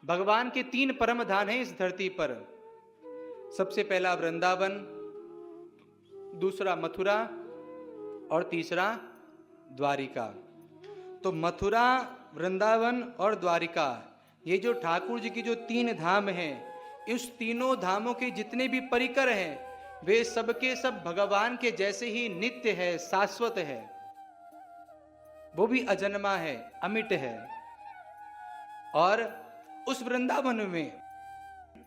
भगवान के 3 परम धाम हैं इस धरती पर। सबसे पहला वृंदावन, दूसरा मथुरा और तीसरा द्वारिका। तो मथुरा, वृंदावन और द्वारिका, ये जो ठाकुर जी की जो 3 धाम हैं, इस तीनों धामों के जितने भी परिकर हैं वे सबके सब भगवान के जैसे ही नित्य है, शाश्वत है। वो भी अजन्मा है, अमिट है। और उस वृंदावन में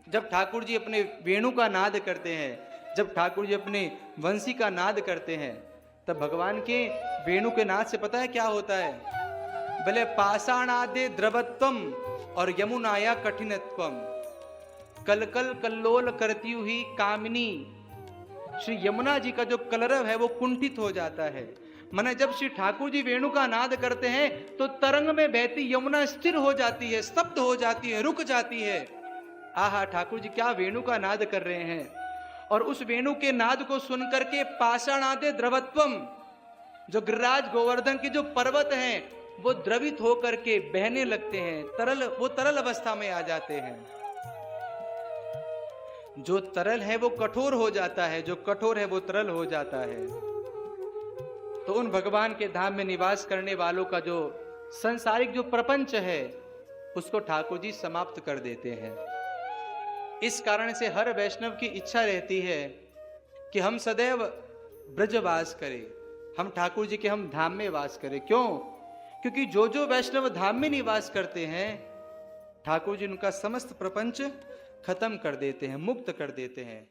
जब ठाकुर जी अपने वेणु का नाद करते हैं, जब ठाकुर जी अपने वंशी का नाद करते हैं, तब भगवान के वेणु के नाद से पता है क्या होता है? भले पाषाणादे द्रवत्वम और यमुनाया कठिनत्वम, कल कल कल्लोल करती हुई कामिनी। श्री यमुना जी का जो कलरव है वो कुंठित हो जाता है। माने जब श्री ठाकुर जी वेणु का नाद करते हैं तो तरंग में बहती यमुना स्थिर हो जाती है, स्तब्ध हो जाती है, रुक जाती है। आहा, ठाकुर जी क्या वेणु का नाद कर रहे हैं। और उस वेणु के नाद को सुनकर के पाषाणादे द्रवत्वम, जो गिरिराज गोवर्धन के जो पर्वत हैं वो द्रवित होकर के बहने लगते हैं, वो तरल अवस्था में आ जाते हैं। जो तरल है वो कठोर हो जाता है, जो कठोर है वो तरल हो जाता है। तो उन भगवान के धाम में निवास करने वालों का जो संसारिक जो प्रपंच है उसको ठाकुर जी समाप्त कर देते हैं। इस कारण से हर वैष्णव की इच्छा रहती है कि हम सदैव ब्रजवास करें, हम ठाकुर जी के हम धाम में वास करें। क्यों? क्योंकि जो जो वैष्णव धाम में निवास करते हैं ठाकुर जी उनका समस्त प्रपंच खत्म कर देते हैं, मुक्त कर देते हैं।